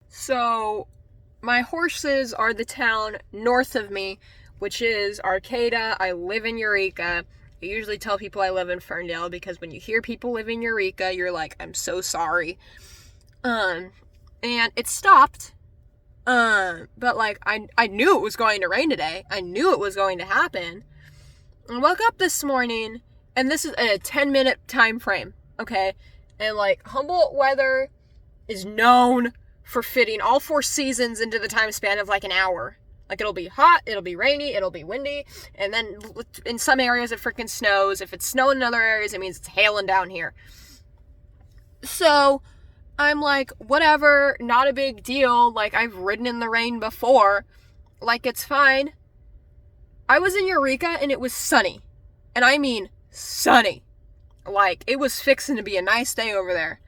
So, my horses are the town north of me, which is Arcata. I live in Eureka. I usually tell people I live in Ferndale because when you hear people live in Eureka, you're like, I'm so sorry. And it stopped. But like, I knew it was going to rain today. I knew it was going to happen. I woke up this morning, and this is a 10-minute time frame, okay? And like, Humboldt weather is known for fitting all 4 seasons into the time span of like an hour. Like, it'll be hot, it'll be rainy, it'll be windy, and then in some areas it freaking snows. If it's snowing in other areas, it means it's hailing down here. So, I'm like, whatever, not a big deal. Like, I've ridden in the rain before. Like, it's fine. I was in Eureka, and it was sunny. And I mean sunny. Like, it was fixing to be a nice day over there.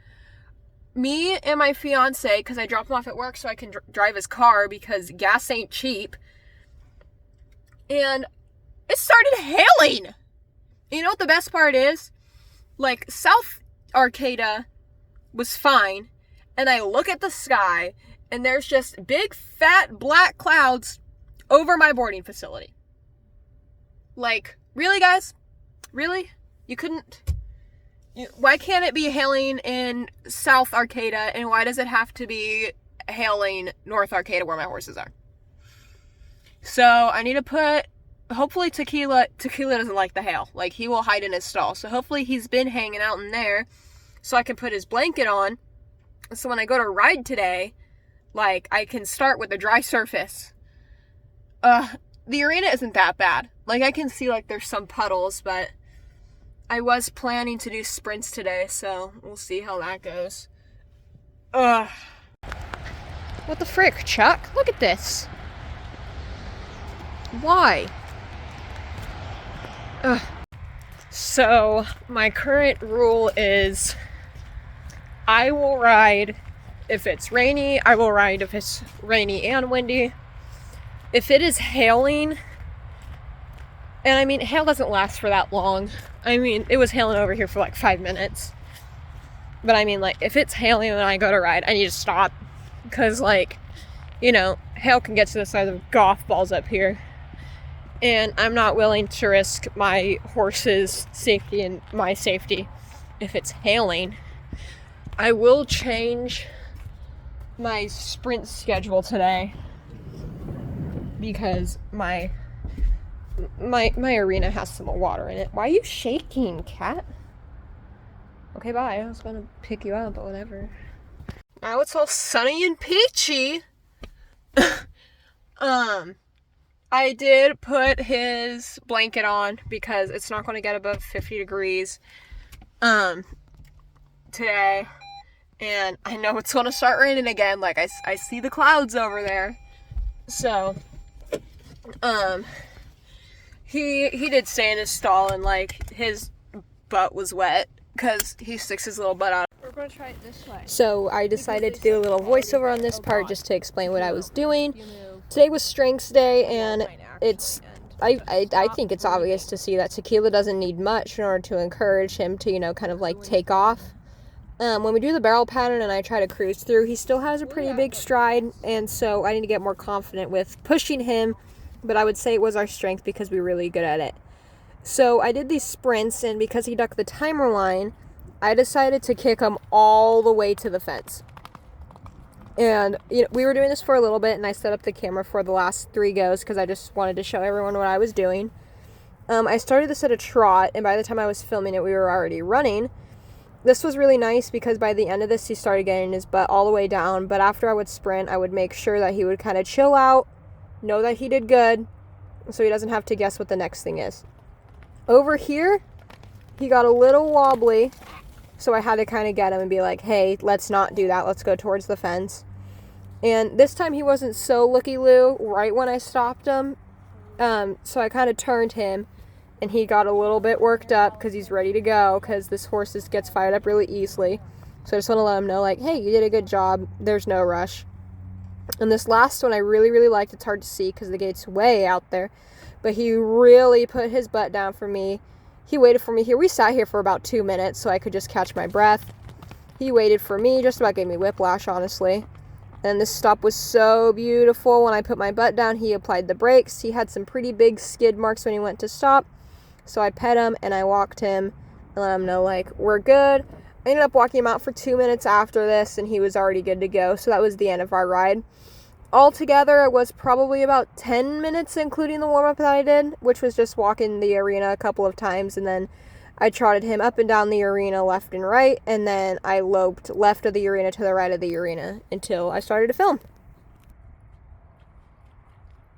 Me and my fiance, because I dropped him off at work so I can drive his car because gas ain't cheap. And it started hailing. You know what the best part is? Like, South Arcata was fine. And I look at the sky, and there's just big, fat, black clouds over my boarding facility. Like, really, guys? Really? You couldn't... Why can't it be hailing in South Arcata, and why does it have to be hailing North Arcata where my horses are? So I need to put, hopefully Tequila doesn't like the hail. Like, he will hide in his stall. So hopefully he's been hanging out in there so I can put his blanket on. So when I go to ride today, like, I can start with a dry surface. The arena isn't that bad. Like, I can see, like, there's some puddles, but I was planning to do sprints today, so we'll see how that goes. What the frick, Chuck? Look at this. Why? So, my current rule is I will ride if it's rainy. I will ride if it's rainy and windy. If it is hailing, and I mean, hail doesn't last for that long. I mean, it was hailing over here for like 5 minutes. But I mean, like, if it's hailing and I go to ride, I need to stop. Because, like, you know, hail can get to the size of golf balls up here. And I'm not willing to risk my horse's safety and my safety if it's hailing. I will change my sprint schedule today. Because my arena has some water in it. Why are you shaking, cat? Okay, bye. I was gonna pick you up, but whatever. Now it's all sunny and peachy. I did put his blanket on because it's not going to get above 50 degrees today. And I know it's going to start raining again. Like, I see the clouds over there. So, he did stay in his stall, and like, his butt was wet because he sticks his little butt out. We're going to try it this way. So I decided to do a little voiceover on this part just to explain what I was doing. Today was Strengths Day, and I think it's obvious to see that Tequila doesn't need much in order to encourage him to, you know, kind of like take off. When we do the barrel pattern and I try to cruise through, he still has a pretty big stride, and so I need to get more confident with pushing him, but I would say it was our strength because we were really good at it. So I did these sprints, and because he ducked the timer line, I decided to kick him all the way to the fence. And you know, we were doing this for a little bit, and I set up the camera for the last 3 goes because I just wanted to show everyone what I was doing. I started this at a trot, and by the time I was filming it, we were already running. This was really nice because by the end of this, he started getting his butt all the way down, but after I would sprint, I would make sure that he would kind of chill out, know that he did good, so he doesn't have to guess what the next thing is. Over here, he got a little wobbly, so I had to kind of get him and be like, hey, let's not do that. Let's go towards the fence. And this time he wasn't so looky-loo right when I stopped him. So I kind of turned him, and he got a little bit worked up because he's ready to go because this horse just gets fired up really easily. So I just want to let him know, like, hey, you did a good job. There's no rush. And this last one I really, really liked. It's hard to see because the gate's way out there. But he really put his butt down for me. He waited for me here. We sat here for about 2 minutes so I could just catch my breath. He waited for me, just about gave me whiplash, honestly. And this stop was so beautiful. When I put my butt down, he applied the brakes. He had some pretty big skid marks when he went to stop. So I pet him and I walked him and let him know, like, we're good. I ended up walking him out for 2 minutes after this, and he was already good to go. So that was the end of our ride. Altogether, it was probably about 10 minutes, including the warm-up that I did, which was just walking the arena a couple of times, and then I trotted him up and down the arena left and right, and then I loped left of the arena to the right of the arena until I started to film.